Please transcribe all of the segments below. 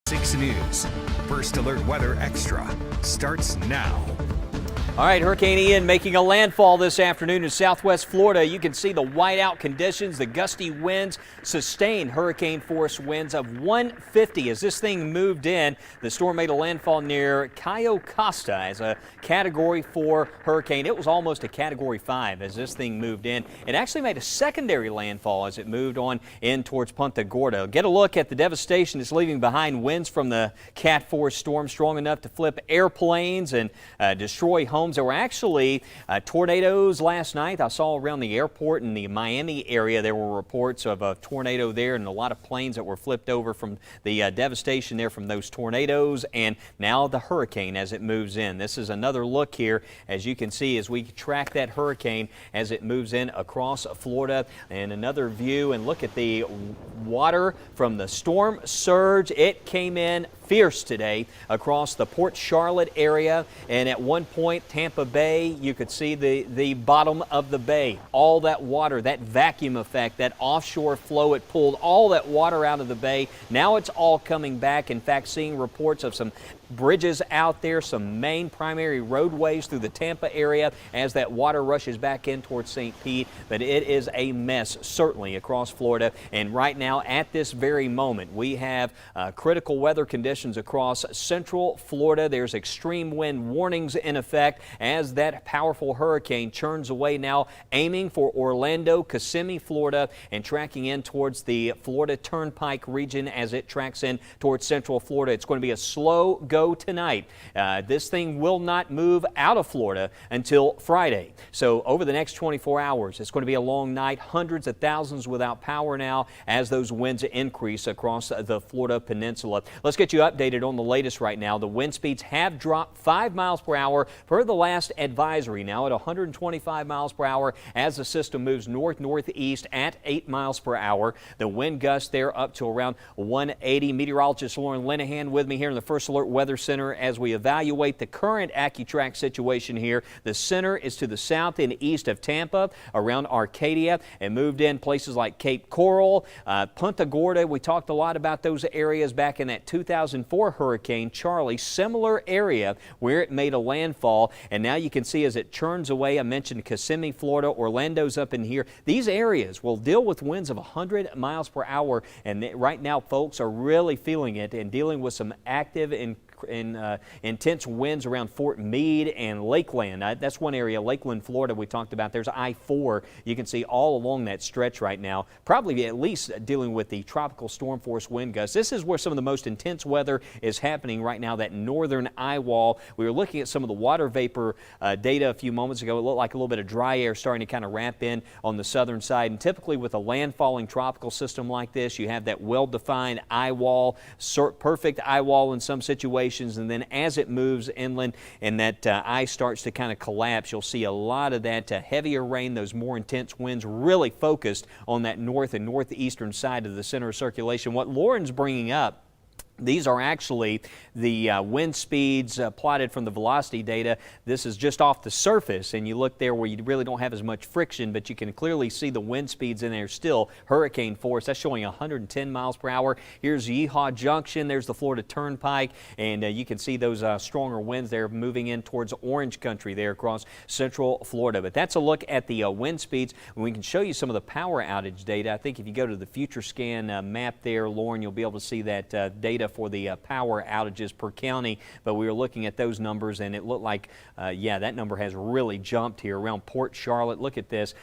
6 News. First Alert Weather Extra starts now. All right, Hurricane Ian making a landfall this afternoon in southwest Florida. You can see the whiteout conditions, the gusty winds, sustained hurricane force winds of 150 as this thing moved in. The storm made a landfall near Cayo Costa as a Category 4 hurricane. It was almost a Category 5 as this thing moved in. It actually made a secondary landfall as it moved on in towards Punta Gorda. Get a look at the devastation it's leaving behind. Winds from the Cat 4 storm strong enough to flip airplanes and destroy homes. There were actually tornadoes last night. I saw around the airport in the Miami area there were reports of a tornado there and a lot of planes that were flipped over from the devastation there from those tornadoes, and now the hurricane as it moves in. This is another look here as you can see as we track that hurricane as it moves in across Florida, and another view and look at the water from the storm surge. It came in fierce today across the Port Charlotte area, and at one point Tampa Bay, you could see the bottom of the bay. All that water, that vacuum effect, that offshore flow, it pulled all that water out of the bay. Now it's all coming back. In fact, seeing reports of some bridges out there, some main primary roadways through the Tampa area as that water rushes back in towards St. Pete. But it is a mess certainly across Florida, and right now at this very moment we have critical weather conditions across central Florida. There's extreme wind warnings in effect as that powerful hurricane churns away now, aiming for Orlando, Kissimmee, Florida, and tracking in towards the Florida Turnpike region as it tracks in towards central Florida. It's going to be a slow go tonight. This thing will not move out of Florida until Friday. So over the next 24 hours, it's going to be a long night. Hundreds of thousands without power now as those winds increase across the Florida peninsula. Let's get you updated on the latest right now. The wind speeds have dropped 5 miles per hour per the last advisory, now at 125 miles per hour as the system moves north-northeast at 8 miles per hour. The wind gusts there up to around 180. Meteorologist Lauren Linehan with me here in the First Alert Weather Center as we evaluate the current AccuTrack situation here. The center is to the south and east of Tampa, around Arcadia, and moved in places like Cape Coral, Punta Gorda. We talked a lot about those areas back in that 2004 Hurricane Charlie, similar area where it made a landfall, and now you can see as it churns away. I mentioned Kissimmee, Florida, Orlando's up in here. These areas will deal with winds of 100 miles per hour, and right now folks are really feeling it and dealing with some active and intense winds around Fort Meade and Lakeland. That's one area, Lakeland, Florida, we talked about. There's I-4. You can see all along that stretch right now, probably at least dealing with the tropical storm force wind gusts. This is where some of the most intense weather is happening right now, that northern eye wall. We were looking at some of the water vapor data a few moments ago. It looked like a little bit of dry air starting to kind of wrap in on the southern side. And typically with a landfalling tropical system like this, you have that well-defined eye wall, perfect eye wall in some situations. And then as it moves inland and that ice starts to kind of collapse, you'll see a lot of that heavier rain, those more intense winds really focused on that north and northeastern side of the center of circulation. What Lauren's bringing up, these are actually the wind speeds plotted from the velocity data. This is just off the surface, and you look there where you really don't have as much friction, but you can clearly see the wind speeds in there still. Hurricane force, that's showing 110 miles per hour. Here's Yeehaw Junction. There's the Florida Turnpike, and you can see those stronger winds there moving in towards Orange Country there across central Florida. But that's a look at the wind speeds. We can show you some of the power outage data. I think if you go to the Future Scan map there, Lauren, you'll be able to see that data for the power outages per county, but we were looking at those numbers and it looked like, yeah, that number has really jumped here around Port Charlotte. Look at this,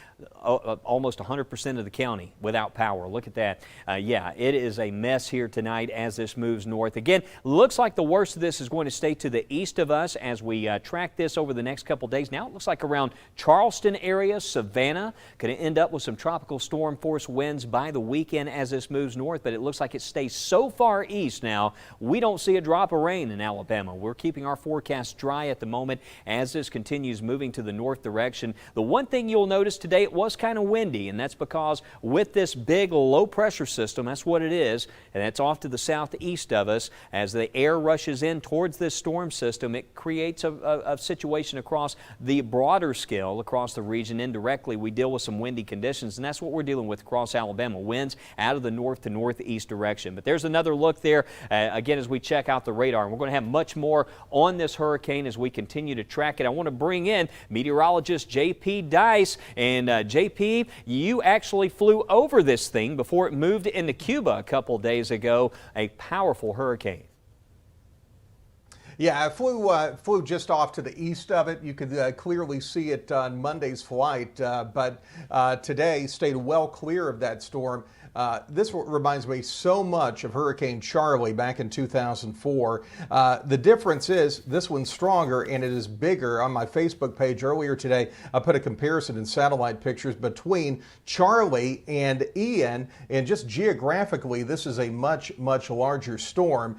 almost 100% of the county without power. Look at that. Yeah, it is a mess here tonight as this moves north. Again, looks like the worst of this is going to stay to the east of us as we track this over the next couple days. Now it looks like around Charleston area, Savannah, going to end up with some tropical storm force winds by the weekend as this moves north, but it looks like it stays so far east now now, we don't see a drop of rain in Alabama. We're keeping our forecast dry at the moment as this continues moving to the north direction. The one thing you'll notice today, it was kind of windy, and that's because with this big low pressure system, that's what it is, and that's off to the southeast of us. As the air rushes in towards this storm system, it creates a situation across the broader scale across the region. Indirectly, we deal with some windy conditions, and that's what we're dealing with across Alabama. Winds out of the north to northeast direction. But there's another look there again, as we check out the radar. And we're going to have much more on this hurricane as we continue to track it. I want to bring in meteorologist J.P. Dice. And J.P., you actually flew over this thing before it moved into Cuba a couple days ago, a powerful hurricane. Yeah, I flew just off to the east of it. You could clearly see it on Monday's flight, but today stayed well clear of that storm. This reminds me so much of Hurricane Charlie back in 2004. The difference is this one's stronger and it is bigger. On my Facebook page earlier today, I put a comparison in satellite pictures between Charlie and Ian, and just geographically, this is a much, much larger storm.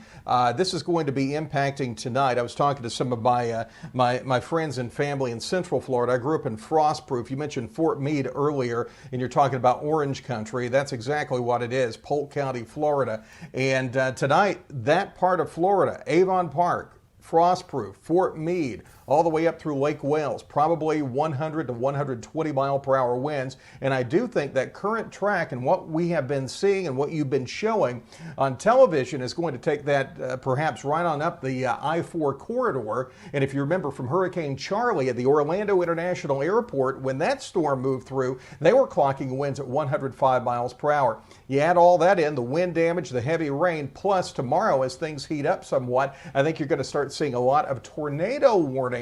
This is going to be impacting tonight. I was talking to some of my friends and family in Central Florida. I grew up in Frostproof. You mentioned Fort Meade earlier, and you're talking about Orange Country. That's exactly what it is, Polk County, Florida. And tonight, that part of Florida, Avon Park, Frostproof, Fort Meade, all the way up through Lake Wales, probably 100 to 120 mile per hour winds. And I do think that current track and what we have been seeing and what you've been showing on television is going to take that perhaps right on up the I-4 corridor. And if you remember from Hurricane Charlie at the Orlando International Airport, when that storm moved through, they were clocking winds at 105 miles per hour. You add all that in, the wind damage, the heavy rain, plus tomorrow as things heat up somewhat, I think you're going to start seeing a lot of tornado warnings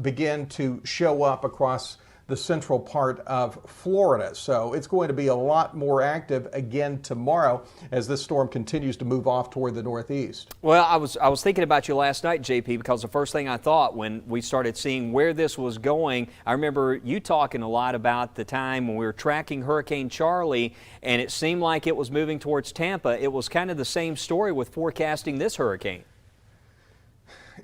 begin to show up across the central part of Florida. So it's going to be a lot more active again tomorrow as this storm continues to move off toward the northeast. Well, I was thinking about you last night, JP, because the first thing I thought when we started seeing where this was going, I remember you talking a lot about the time when we were tracking Hurricane Charlie and it seemed like it was moving towards Tampa. It was kind of the same story with forecasting this hurricane.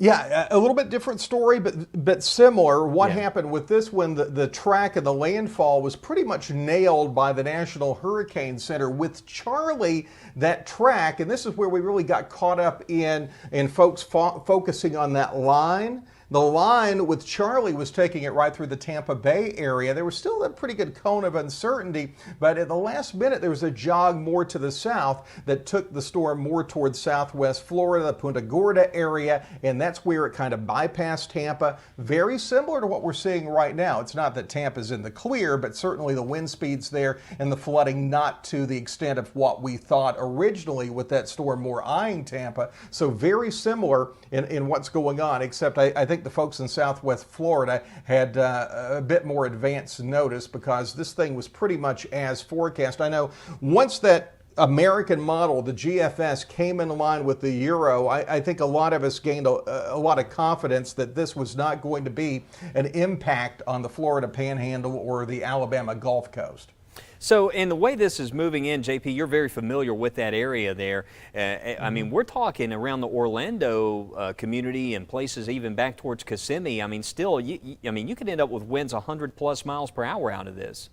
Yeah, a little bit different story, but similar. What happened with this one, the track and the landfall was pretty much nailed by the National Hurricane Center. With Charlie, that track, and this is where we really got caught up in folks focusing on that line. The line with Charlie was taking it right through the Tampa Bay area. There was still a pretty good cone of uncertainty, but at the last minute there was a jog more to the south that took the storm more towards southwest Florida, the Punta Gorda area, and that's where it kind of bypassed Tampa. Very similar to what we're seeing right now. It's not that Tampa's in the clear, but certainly the wind speeds there and the flooding not to the extent of what we thought originally with that storm more eyeing Tampa. So very similar in what's going on, except I think the folks in southwest Florida had a bit more advance notice because this thing was pretty much as forecast. I know once that American model, the GFS, came in line with the Euro, I think a lot of us gained a lot of confidence that this was not going to be an impact on the Florida Panhandle or the Alabama Gulf Coast. So in the way this is moving in, JP, you're very familiar with that area there. I mean, we're talking around the Orlando community and places even back towards Kissimmee. I mean, still, you could end up with winds 100 plus miles per hour out of this.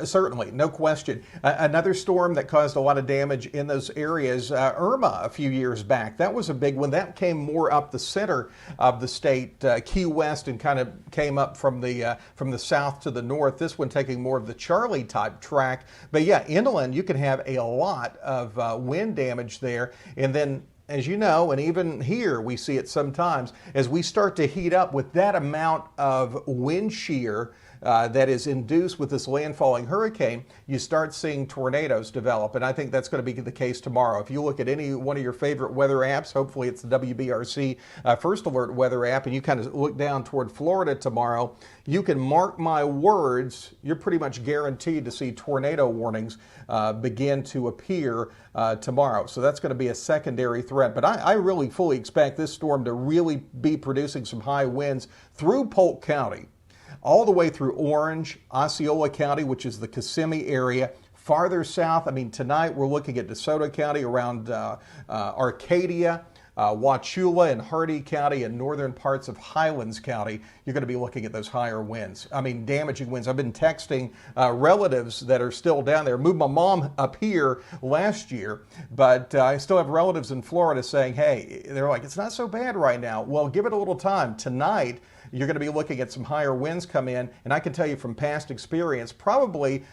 Certainly, no question. Another storm that caused a lot of damage in those areas, Irma, a few years back. That was a big one. That came more up the center of the state, Key West, and kind of came up from the south to the north. This one taking more of the Charlie type track. But yeah, inland, you can have a lot of wind damage there. And then, as you know, and even here we see it sometimes, as we start to heat up with that amount of wind shear that is induced with this landfalling hurricane, you start seeing tornadoes develop. And I think that's going to be the case tomorrow. If you look at any one of your favorite weather apps, hopefully it's the WBRC First Alert weather app, and you kind of look down toward Florida tomorrow, you can mark my words, you're pretty much guaranteed to see tornado warnings begin to appear tomorrow. So that's going to be a secondary threat. But I really fully expect this storm to really be producing some high winds through Polk County, all the way through Orange, Osceola County, which is the Kissimmee area. Farther south, I mean, tonight we're looking at DeSoto County, around Arcadia, Wauchula and Hardee County, and northern parts of Highlands County. You're going to be looking at those higher winds. I mean, damaging winds. I've been texting relatives that are still down there. Moved my mom up here last year, but I still have relatives in Florida saying, hey, they're like, it's not so bad right now. Well, give it a little time. Tonight, you're going to be looking at some higher winds come in, and I can tell you from past experience, probably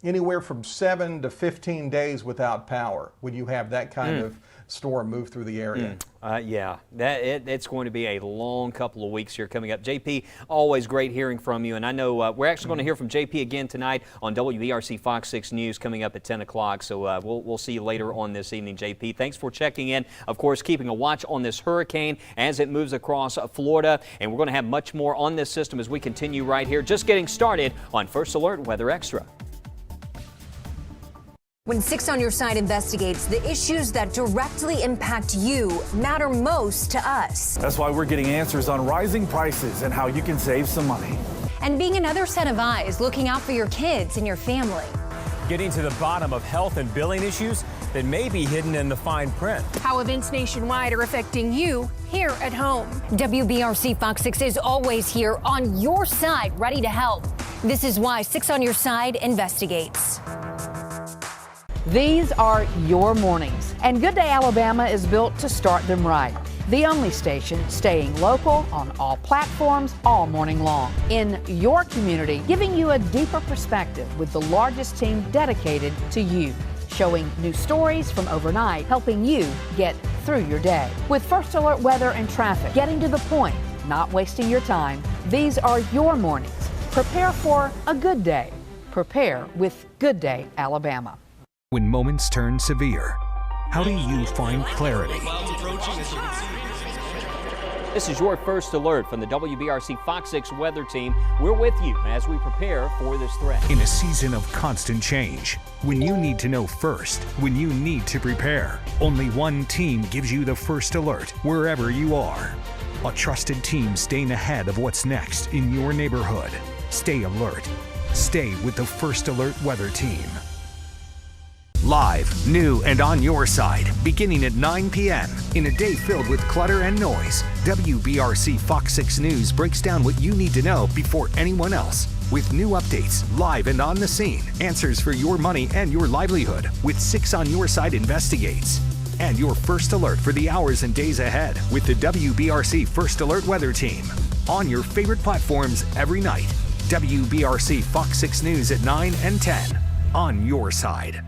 anywhere from 7 to 15 days without power when you have that kind of storm move through the area. Yeah, it's going to be a long couple of weeks here coming up. JP, always great hearing from you, and I know we're actually going to hear from JP again tonight on WBRC Fox 6 News coming up at 10 o'clock, so we'll see you later on this evening, JP. Thanks for checking in. Of course, keeping a watch on this hurricane as it moves across Florida, and we're going to have much more on this system as we continue right here, just getting started on First Alert Weather Extra. When 6 on Your Side investigates, the issues that directly impact you matter most to us. That's why we're getting answers on rising prices and how you can save some money. And being another set of eyes looking out for your kids and your family. Getting to the bottom of health and billing issues that may be hidden in the fine print. How events nationwide are affecting you here at home. WBRC Fox 6 is always here on your side, ready to help. This is why 6 on Your Side investigates. These are your mornings, and Good Day Alabama is built to start them right. The only station staying local on all platforms all morning long. In your community, giving you a deeper perspective with the largest team dedicated to you. Showing new stories from overnight, helping you get through your day. With First Alert weather and traffic, getting to the point, not wasting your time. These are your mornings. Prepare for a good day. Prepare with Good Day Alabama. When moments turn severe, how do you find clarity? This is your First Alert from the WBRC Fox 6 Weather Team. We're with you as we prepare for this threat. In a season of constant change, when you need to know first, when you need to prepare, only one team gives you the First Alert wherever you are. A trusted team staying ahead of what's next in your neighborhood. Stay alert. Stay with the First Alert Weather Team. Live, new, and on your side, beginning at 9 p.m. In a day filled with clutter and noise, WBRC Fox 6 News breaks down what you need to know before anyone else. With new updates, live and on the scene, answers for your money and your livelihood, with 6 on Your Side investigates. And your First Alert for the hours and days ahead with the WBRC First Alert Weather Team. On your favorite platforms every night. WBRC Fox 6 News at 9 and 10. On your side.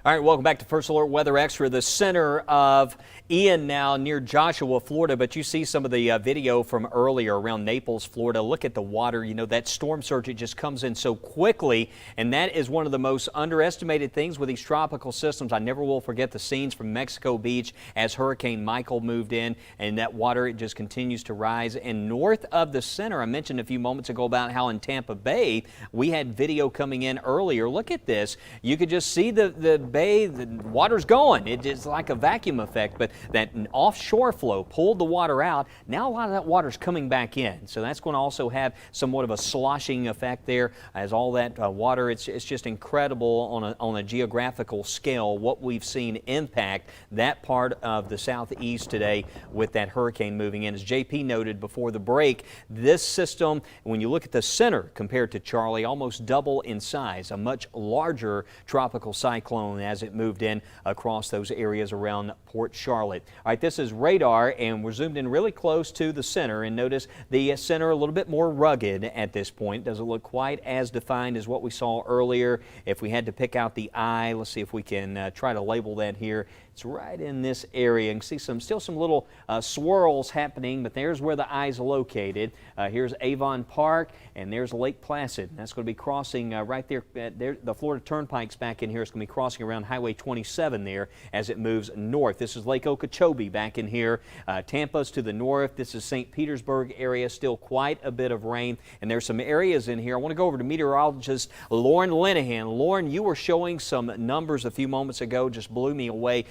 All right, welcome back to First Alert Weather Extra, the center of Ian now near Joshua, Florida, but you see some of the video from earlier around Naples, Florida. Look at the water. You know, that storm surge, it just comes in so quickly, and that is one of the most underestimated things with these tropical systems. I never will forget the scenes from Mexico Beach as Hurricane Michael moved in, and that water, it just continues to rise. And north of the center, I mentioned a few moments ago about how in Tampa Bay, we had video coming in earlier. Look at this. You could just see the bay, the water's going. It's like a vacuum effect, but that offshore flow pulled the water out. Now a lot of that water's coming back in. So that's going to also have somewhat of a sloshing effect there as all that water, it's just incredible on a geographical scale what we've seen impact that part of the southeast today with that hurricane moving in. As JP noted before the break, this system, when you look at the center compared to Charlie, almost double in size, a much larger tropical cyclone as it moved in across those areas around Port Charlotte. All right, this is radar, and we're zoomed in really close to the center, and notice the center a little bit more rugged at this point. Doesn't look quite as defined as what we saw earlier. If we had to pick out the eye, let's see if we can try to label that here. It's right in this area. You can see still some little swirls happening, but there's where the eye's located. Here's Avon Park, and there's Lake Placid. That's going to be crossing right there. The Florida Turnpike's back in here. It's going to be crossing around Highway 27 there as it moves north. This is Lake Okeechobee back in here. Tampa's to the north. This is St. Petersburg area. Still quite a bit of rain, and there's some areas in here. I want to go over to meteorologist Lauren Linehan. Lauren, you were showing some numbers a few moments ago. Just blew me away.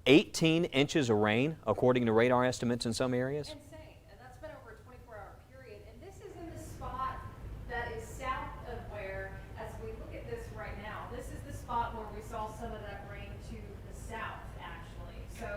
18 inches of rain, according to radar estimates in some areas. Insane, and that's been over a 24-hour period. And this is in the spot that is south of where, as we look at this right now, this is the spot where we saw some of that rain to the south, actually. So,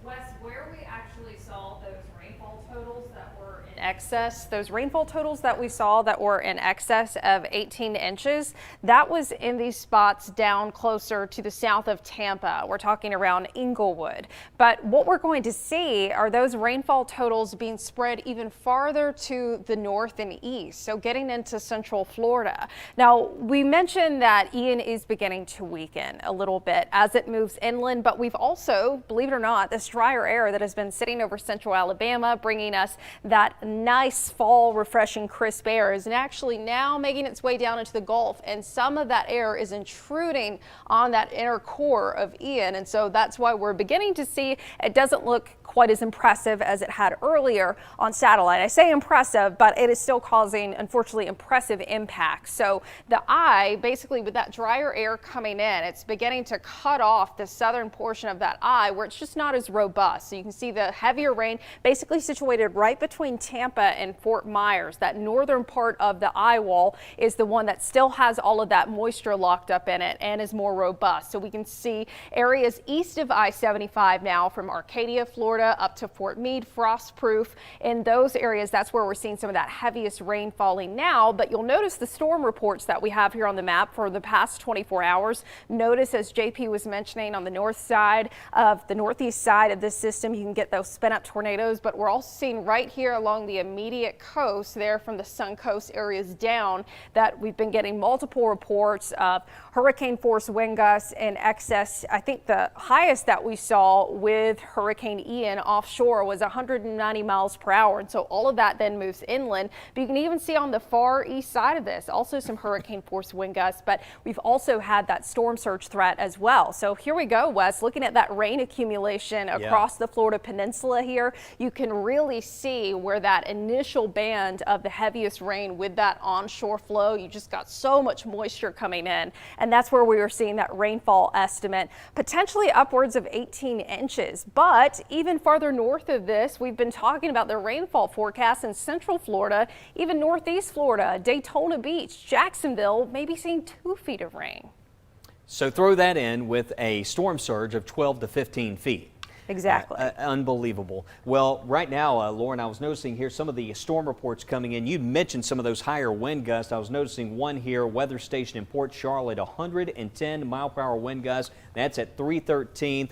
Wes, where we actually saw those rainfall totals that were in excess. Those rainfall totals that we saw that were in excess of 18 inches, that was in these spots down closer to the south of Tampa. We're talking around Inglewood. But what we're going to see are those rainfall totals being spread even farther to the north and east, so getting into central Florida. Now, we mentioned that Ian is beginning to weaken a little bit as it moves inland, but we've also, believe it or not, this drier air that has been sitting over central Alabama, bringing us that nice fall, refreshing, crisp air, is actually now making its way down into the Gulf, and some of that air is intruding on that inner core of Ian, and so that's why we're beginning to see it doesn't look quite as impressive as it had earlier on satellite. I say impressive, but it is still causing, unfortunately, impressive impacts. So the eye, basically with that drier air coming in, it's beginning to cut off the southern portion of that eye where it's just not as robust. So you can see the heavier rain basically situated right between Tampa and Fort Myers. That northern part of the eye wall is the one that still has all of that moisture locked up in it and is more robust. So we can see areas east of I-75 now from Arcadia, Florida, up to Fort Meade, frost-proof. In those areas, that's where we're seeing some of that heaviest rain falling now. But you'll notice the storm reports that we have here on the map for the past 24 hours. Notice, as JP was mentioning, on the north side of the northeast side of this system, you can get those spin-up tornadoes. But we're also seeing right here along the immediate coast there from the Suncoast areas down that we've been getting multiple reports of hurricane force wind gusts in excess. I think the highest that we saw with Hurricane Ian offshore was 190 miles per hour. And so all of that then moves inland. But you can even see on the far east side of this also some hurricane force wind gusts. But we've also had that storm surge threat as well. So here we go, Wes, looking at that rain accumulation across the Florida peninsula here. You can really see where that initial band of the heaviest rain with that onshore flow, you just got so much moisture coming in. And that's where we were seeing that rainfall estimate potentially upwards of 18 inches. But even farther north of this, we've been talking about the rainfall forecast in central Florida, even northeast Florida, Daytona Beach, Jacksonville, maybe seeing 2 feet of rain. So throw that in with a storm surge of 12 to 15 feet. Exactly. Unbelievable. Well, right now, Lauren, I was noticing here some of the storm reports coming in. You mentioned some of those higher wind gusts. I was noticing one here, weather station in Port Charlotte, 110 mile per hour wind gusts. That's at 313.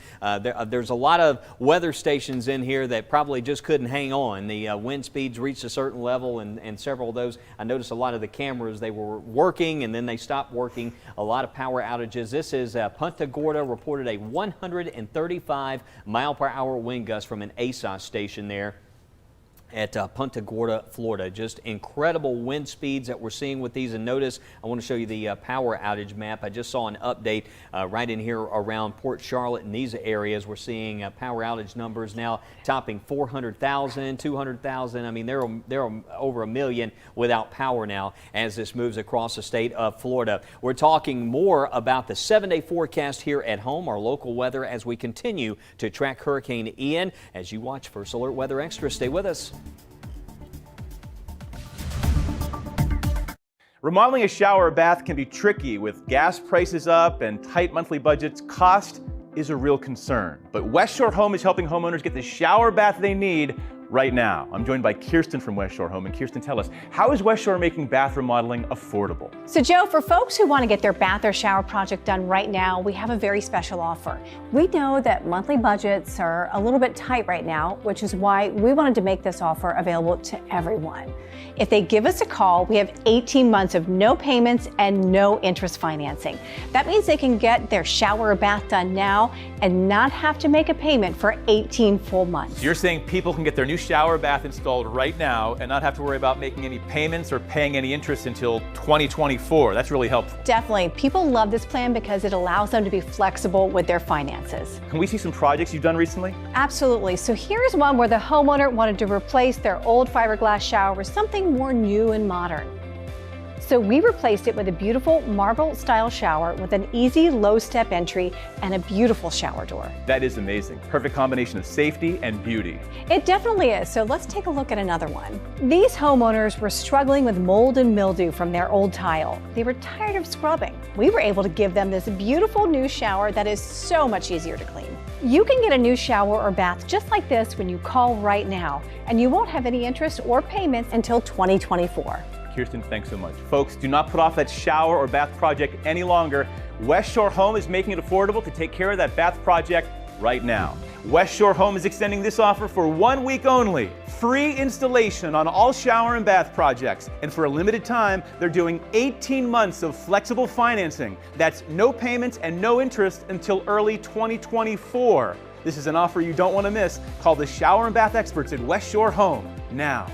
There's a lot of weather stations in here that probably just couldn't hang on. The wind speeds reached a certain level, and several of those, I noticed a lot of the cameras, they were working and then they stopped working. A lot of power outages. This is Punta Gorda reported a 135 mile per hour wind gust from an ASOS station there at Punta Gorda, Florida. Just incredible wind speeds that we're seeing with these. And notice, I want to show you the power outage map. I just saw an update right in here around Port Charlotte and these areas. We're seeing power outage numbers now topping 400,000, 200,000. I mean, they're over 1 million without power now as this moves across the state of Florida. We're talking more about the 7-day forecast here at home, our local weather, as we continue to track Hurricane Ian. As you watch First Alert Weather Extra, stay with us. Remodeling a shower or bath can be tricky with gas prices up and tight monthly budgets. Cost is a real concern, but West Shore Home is helping homeowners get the shower bath they need right now. I'm joined by Kirsten from West Shore Home. And Kirsten, tell us, how is West Shore making bath remodeling affordable? So Joe, for folks who want to get their bath or shower project done right now, we have a very special offer. We know that monthly budgets are a little bit tight right now, which is why we wanted to make this offer available to everyone. If they give us a call, we have 18 months of no payments and no interest financing. That means they can get their shower or bath done now and not have to make a payment for 18 full months. So you're saying people can get their new shower bath installed right now and not have to worry about making any payments or paying any interest until 2024. That's really helpful. Definitely. People love this plan because it allows them to be flexible with their finances. Can we see some projects you've done recently? Absolutely. So here's one where the homeowner wanted to replace their old fiberglass shower with something more new and modern. So we replaced it with a beautiful marble-style shower with an easy low-step entry and a beautiful shower door. That is amazing. Perfect combination of safety and beauty. It definitely is, so let's take a look at another one. These homeowners were struggling with mold and mildew from their old tile. They were tired of scrubbing. We were able to give them this beautiful new shower that is so much easier to clean. You can get a new shower or bath just like this when you call right now, and you won't have any interest or payments until 2024. Kirsten, thanks so much. Folks, do not put off that shower or bath project any longer. West Shore Home is making it affordable to take care of that bath project right now. West Shore Home is extending this offer for 1 week only. Free installation on all shower and bath projects. And for a limited time, they're doing 18 months of flexible financing. That's no payments and no interest until early 2024. This is an offer you don't want to miss. Call the shower and bath experts at West Shore Home now.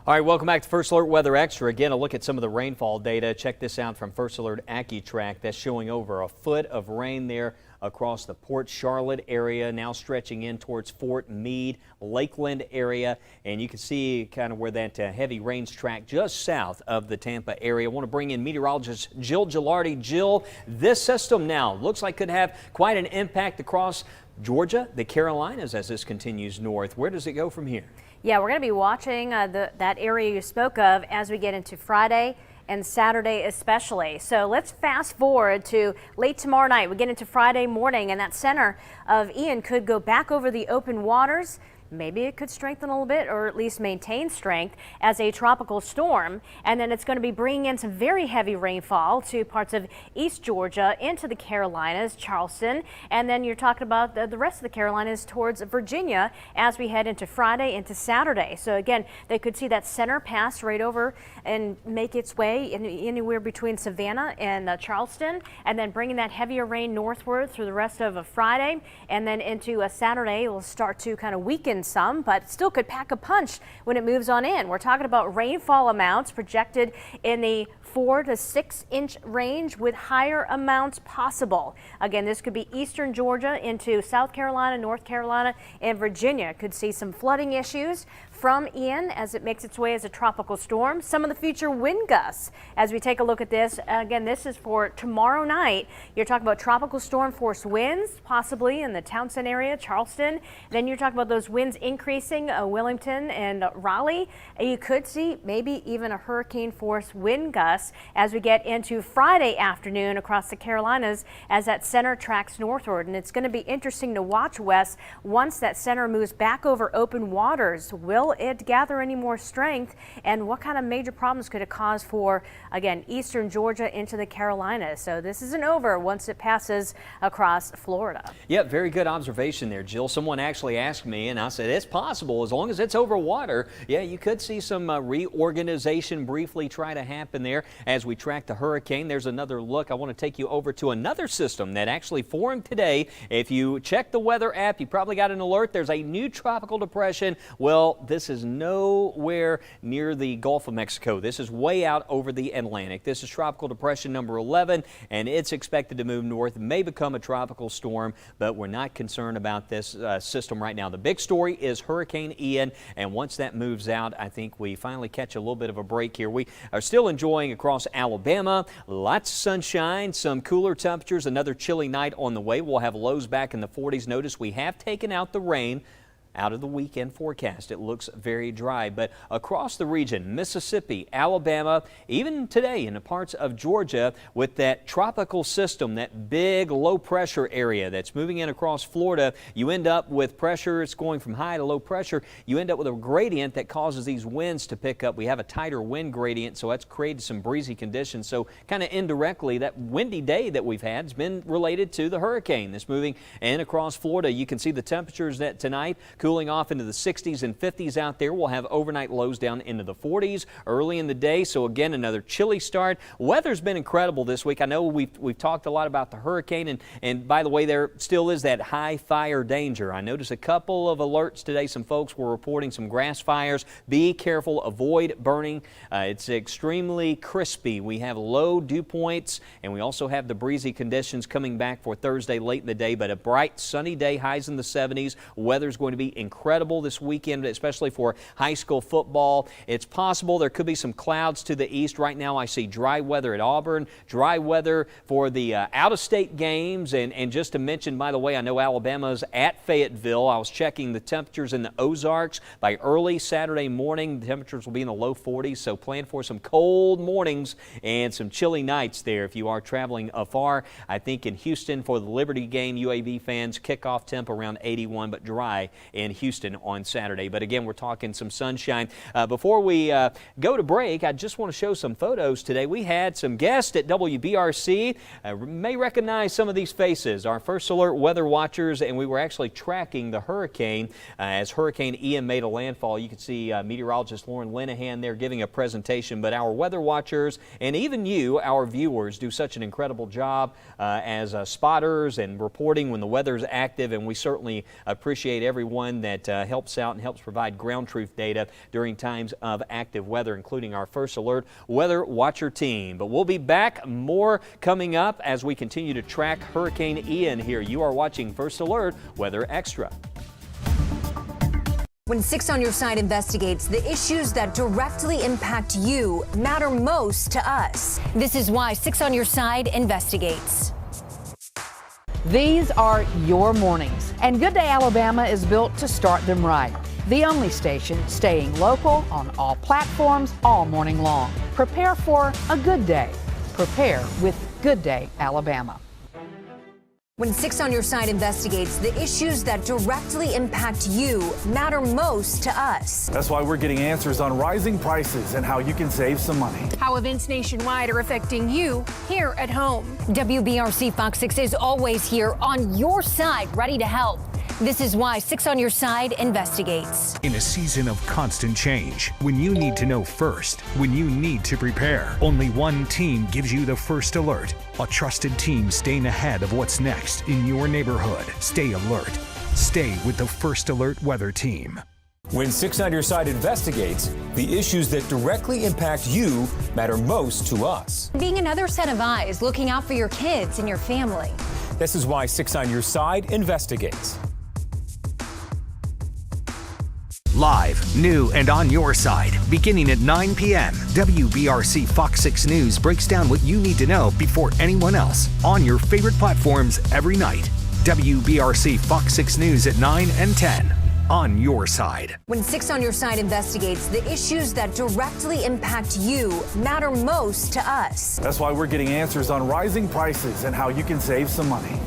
All right, welcome back to First Alert Weather Extra. Again, a look at some of the rainfall data. Check this out from First Alert AccuTrack. That's showing over a foot of rain there across the Port Charlotte area, now stretching in towards Fort Meade, Lakeland area. And you can see kind of where that heavy rain's track just south of the Tampa area. I want to bring in meteorologist Jill Gilardi. Jill, this system now looks like could have quite an impact across Georgia, the Carolinas as this continues north. Where does it go from here? Yeah, we're going to be watching that area you spoke of as we get into Friday and Saturday especially. So let's fast forward to late tomorrow night. We get into Friday morning, and that center of Ian could go back over the open waters. Maybe it could strengthen a little bit, or at least maintain strength as a tropical storm. And then it's going to be bringing in some very heavy rainfall to parts of East Georgia, into the Carolinas, Charleston. And then you're talking about the rest of the Carolinas towards Virginia as we head into Friday into Saturday. So again, they could see that center pass right over and make its way anywhere between Savannah and Charleston, and then bringing that heavier rain northward through the rest of Friday. And then into Saturday, it will start to kind of weaken some, but still could pack a punch when it moves on in. We're talking about rainfall amounts projected in the 4 to 6 inch range with higher amounts possible. Again, this could be eastern Georgia into South Carolina, North Carolina, and Virginia. Could see some flooding issues from Ian as it makes its way as a tropical storm. Some of the future wind gusts as we take a look at this. Again, this is for tomorrow night. You're talking about tropical storm force winds, possibly in the Townsend area, Charleston. Then you're talking about those winds increasing Wilmington and Raleigh. And you could see maybe even a hurricane force wind gust as we get into Friday afternoon across the Carolinas as that center tracks northward. And it's going to be interesting to watch, Wes, once that center moves back over open waters. Will it gather any more strength, and what kind of major problems could it cause for, again, eastern Georgia into the Carolinas? So this isn't over once it passes across Florida. Yeah, very good observation there, Jill. Someone actually asked me, and I said it's possible as long as it's over water. Yeah, you could see some reorganization briefly try to happen there as we track the hurricane. There's another look. I want to take you over to another system that actually formed today. If you check the weather app, you probably got an alert. There's a new tropical depression. Well, this is nowhere near the Gulf of Mexico. This is way out over the Atlantic. This is tropical depression number 11, and it's expected to move north. It may become a tropical storm, but we're not concerned about this system right now. The big story is Hurricane Ian, and once that moves out, I think we finally catch a little bit of a break here. We are still enjoying across Alabama, lots of sunshine, some cooler temperatures, another chilly night on the way. We'll have lows back in the 40s. Notice we have taken out the rain out of the weekend forecast. It looks very dry, but across the region, Mississippi, Alabama, even today in the parts of Georgia with that tropical system, that big low pressure area that's moving in across Florida, you end up with pressure. It's going from high to low pressure. You end up with a gradient that causes these winds to pick up. We have a tighter wind gradient, so that's created some breezy conditions. So kind of indirectly, that windy day that we've had has been related to the hurricane that's moving in across Florida. You can see the temperatures that tonight cooling off into the 60s and 50s out there. We'll have overnight lows down into the 40s early in the day. So again, another chilly start. Weather's been incredible this week. I know we've talked a lot about the hurricane, and by the way, there still is that high fire danger. I noticed a couple of alerts today. Some folks were reporting some grass fires. Be careful, avoid burning. It's extremely crispy. We have low dew points, and we also have the breezy conditions coming back for Thursday late in the day, but a bright sunny day, highs in the 70s. Weather's going to be incredible this weekend, especially for high school football. It's possible there could be some clouds to the east. Right now I see dry weather at Auburn, dry weather for the out-of-state games. And just to mention, by the way, I know Alabama's at Fayetteville. I was checking the temperatures in the Ozarks. By early Saturday morning, the temperatures will be in the low 40s, so plan for some cold mornings and some chilly nights there if you are traveling afar. I think in Houston for the Liberty game, UAB fans, kickoff temp around 81, but dry in Houston on Saturday. But again, we're talking some sunshine. Before we go to break, I just want to show some photos today. We had some guests at WBRC. May recognize some of these faces, our First Alert weather watchers, and we were actually tracking the hurricane as Hurricane Ian made a landfall. You can see meteorologist Lauren Linehan there giving a presentation, but our weather watchers and even you, our viewers, do such an incredible job as spotters and reporting when the weather is active, and we certainly appreciate everyone that helps out and helps provide ground truth data during times of active weather, including our First Alert weather watcher team. But we'll be back, more coming up as we continue to track Hurricane Ian here. You are watching First Alert Weather Extra. When 6 on Your Side investigates, the issues that directly impact you matter most to us. This is why 6 on Your Side investigates. These are your mornings, and Good Day Alabama is built to start them right. The only station staying local on all platforms all morning long. Prepare for a good day. Prepare with Good Day Alabama. When 6 on Your Side investigates, the issues that directly impact you matter most to us. That's why we're getting answers on rising prices and how you can save some money. How events nationwide are affecting you here at home. WBRC Fox 6 is always here on your side, ready to help. This is why 6 on Your Side investigates. In a season of constant change, when you need to know first, when you need to prepare, only one team gives you the first alert. A trusted team staying ahead of what's next in your neighborhood. Stay alert. Stay with the First Alert Weather Team. When 6 on Your Side investigates, the issues that directly impact you matter most to us. Being another set of eyes looking out for your kids and your family. This is why 6 on Your Side investigates. Live, new, and on your side, beginning at 9 p.m., WBRC Fox 6 News breaks down what you need to know before anyone else on your favorite platforms every night. WBRC Fox 6 News at 9 and 10, on your side. When 6 on Your Side investigates, the issues that directly impact you matter most to us. That's why we're getting answers on rising prices and how you can save some money.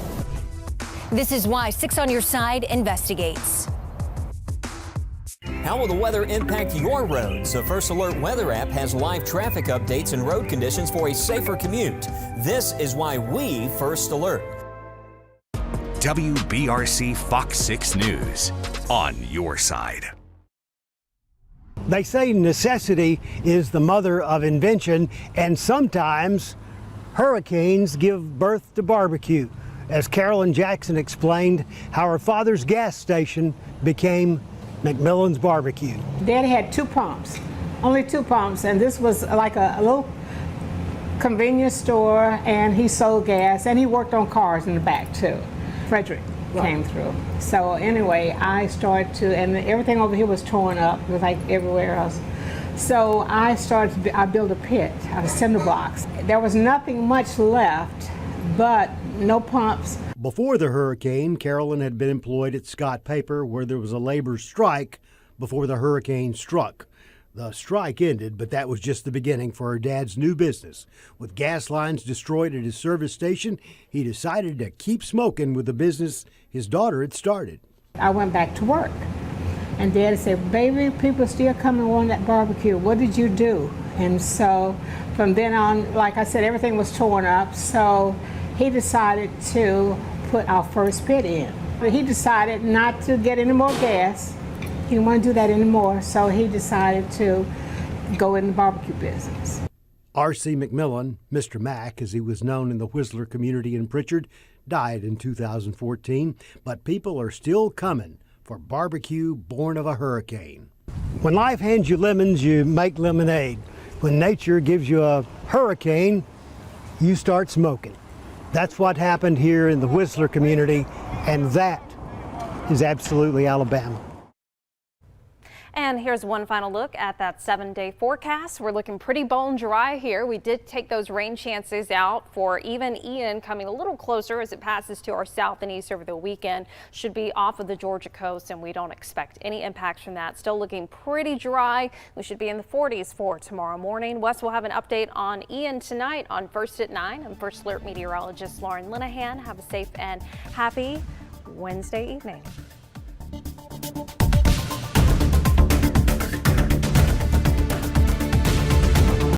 This is why 6 on Your Side investigates. How will the weather impact your roads? The First Alert weather app has live traffic updates and road conditions for a safer commute. This is why we First Alert. WBRC Fox 6 News, on your side. They say necessity is the mother of invention, and sometimes hurricanes give birth to barbecue. As Carolyn Jackson explained how her father's gas station became McMillan's Barbecue. Daddy had 2 pumps, only 2 pumps, and this was like a little convenience store, and he sold gas, and he worked on cars in the back too. Frederick came through. So anyway, I started to, and everything over here was torn up, like everywhere else. So I built a pit out of cinder blocks. There was nothing much left, but no pumps. Before the hurricane, Carolyn had been employed at Scott Paper, where there was a labor strike before the hurricane struck. The strike ended, but that was just the beginning for her dad's new business. With gas lines destroyed at his service station, he decided to keep smoking with the business his daughter had started. I went back to work, and Dad said, "Baby, people still come and want that barbecue. What did you do?" And so from then on, like I said, everything was torn up, so he decided to put our first pit in. He decided not to get any more gas. He didn't want to do that anymore, so he decided to go in the barbecue business. R.C. McMillan, Mr. Mac, as he was known in the Whistler community in Pritchard, died in 2014, but people are still coming for barbecue born of a hurricane. When life hands you lemons, you make lemonade. When nature gives you a hurricane, you start smoking. That's what happened here in the Whistler community, and that is absolutely Alabama. And here's one final look at that 7-day forecast. We're looking pretty bone dry here. We did take those rain chances out for even Ian coming a little closer as it passes to our south and east over the weekend. Should be off of the Georgia coast, and we don't expect any impacts from that. Still looking pretty dry. We should be in the 40s for tomorrow morning. Wes will have an update on Ian tonight on First at 9. I'm First Alert meteorologist Lauren Linehan. Have a safe and happy Wednesday evening.